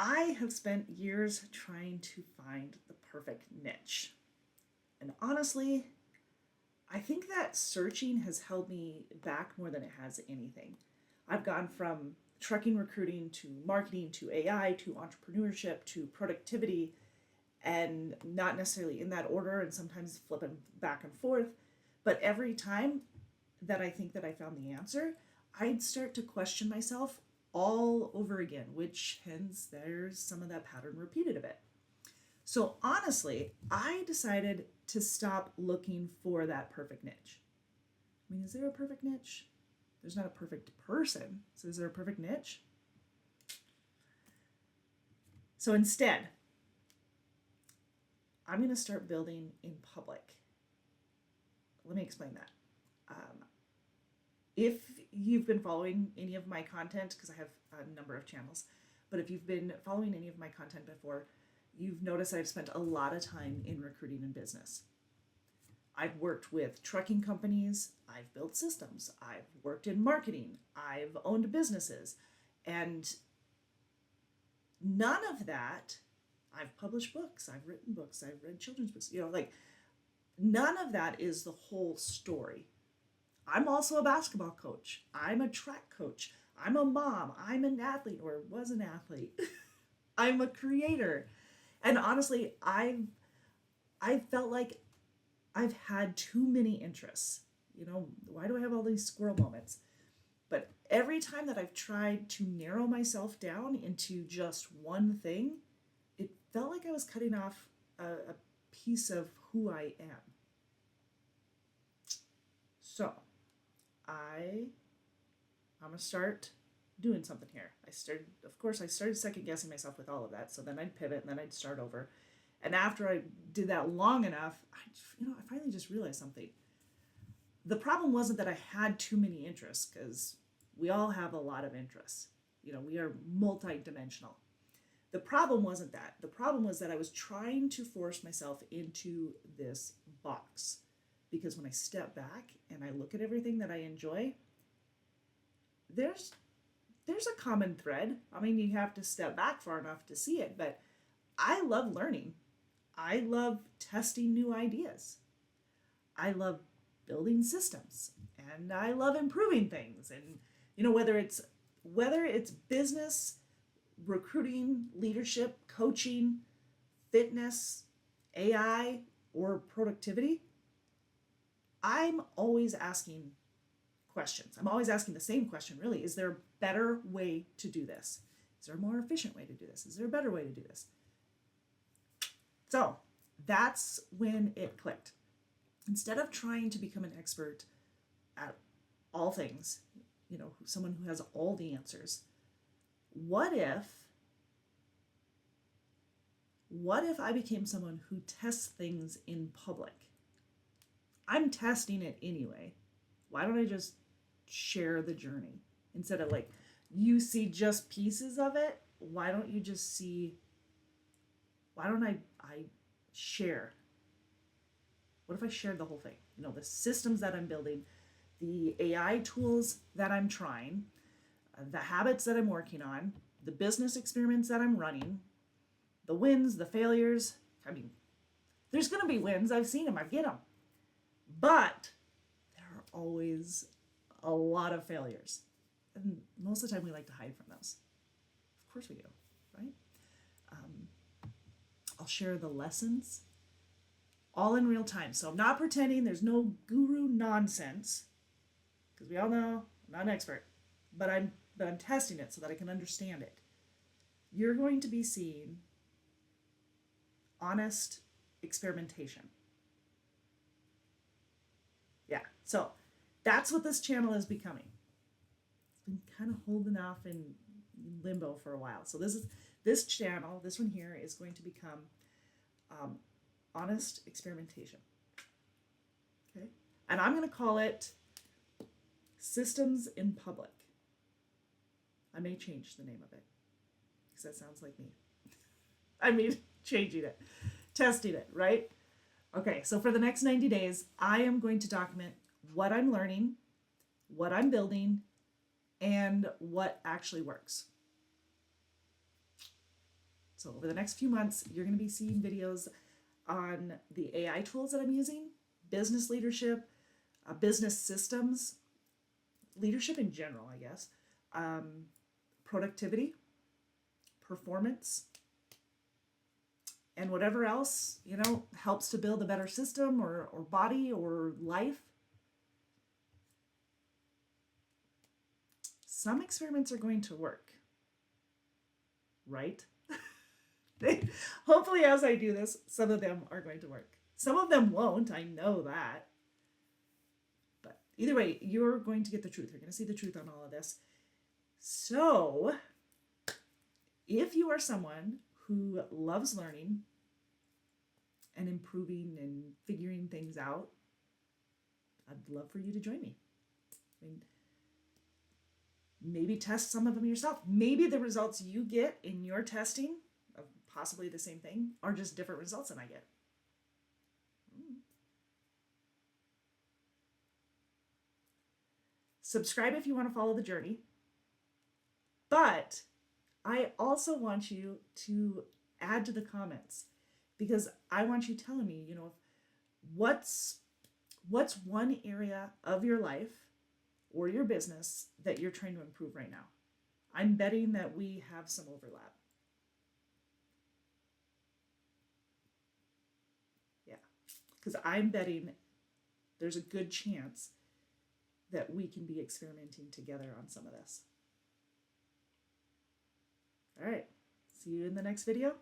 I have spent years trying to find the perfect niche. And honestly, I think that searching has held me back more than it has anything. I've gone from trucking recruiting to marketing to AI to entrepreneurship to productivity, and not necessarily in that order, and sometimes flipping back and forth. But every time that I think that I found the answer, I'd start to question myself all over again, which hence there's some of that pattern repeated a bit. So honestly, I decided to stop looking for that perfect niche. I mean, is there a perfect niche? There's not a perfect person. So is there a perfect niche? So instead, I'm going to start building in public. Let me explain that. If you've been following any of my content, because I have a number of channels, but if you've been following any of my content before, you've noticed I've spent a lot of time in recruiting and business. I've worked with trucking companies, I've built systems, I've worked in marketing, I've owned businesses, and none of that, I've published books, I've written books, I've read children's books, like none of that is the whole story. I'm also a basketball coach. I'm a track coach. I'm a mom. I'm an athlete or was an athlete. I'm a creator. And honestly, I felt like I've had too many interests. Why do I have all these squirrel moments? But every time that I've tried to narrow myself down into just one thing, it felt like I was cutting off a piece of who I am. So, I'm gonna start doing something here. I started second guessing myself with all of that. So then I'd pivot and then I'd start over. And after I did that long enough, I finally just realized something. The problem wasn't that I had too many interests, because we all have a lot of interests. We are multi-dimensional. The problem wasn't that. The problem was that I was trying to force myself into this box. Because when I step back and I look at everything that I enjoy, there's a common thread. I mean, you have to step back far enough to see it, but I love learning. I love testing new ideas. I love building systems, and I love improving things. And whether it's business, recruiting, leadership, coaching, fitness, AI, or productivity, I'm always asking questions. I'm always asking the same question, really. Is there a better way to do this? Is there a more efficient way to do this? Is there a better way to do this? So that's when it clicked. Instead of trying to become an expert at all things, someone who has all the answers, what if I became someone who tests things in public? I'm testing it anyway. Why don't I just share the journey? Instead of you see just pieces of it, why don't I share? What if I shared the whole thing? The systems that I'm building, the AI tools that I'm trying, the habits that I'm working on, the business experiments that I'm running, the wins, the failures. I mean, there's going to be wins. I've seen them. I get them. But there are always a lot of failures. And most of the time we like to hide from those. Of course we do, right? I'll share the lessons all in real time. So I'm not pretending. There's no guru nonsense, because we all know I'm not an expert, but I'm testing it so that I can understand it. You're going to be seeing honest experimentation. Yeah, so that's what this channel is becoming. It's been kind of holding off in limbo for a while. So this channel, this one here, is going to become honest experimentation. Okay, and I'm going to call it Systems in Public. I may change the name of it, because that sounds like me. I mean, changing it, testing it, right? Okay, so for the next 90 days, I am going to document what I'm learning, what I'm building, and what actually works. So over the next few months, you're going to be seeing videos on the AI tools that I'm using, business leadership, business systems, leadership in general, I guess, productivity, performance, and whatever else, helps to build a better system or body or life. Some experiments are going to work, right? Hopefully, as I do this, some of them are going to work. Some of them won't, I know that. But either way, you're going to get the truth. You're going to see the truth on all of this. So, if you are someone who loves learning and improving and figuring things out, I'd love for you to join me. I mean, maybe test some of them yourself. Maybe the results you get in your testing of possibly the same thing are just different results than I get. Subscribe if you want to follow the journey. But I also want you to add to the comments, because I want you telling me, what's one area of your life or your business that you're trying to improve right now. I'm betting that we have some overlap. Yeah, because I'm betting there's a good chance that we can be experimenting together on some of this. All right, see you in the next video.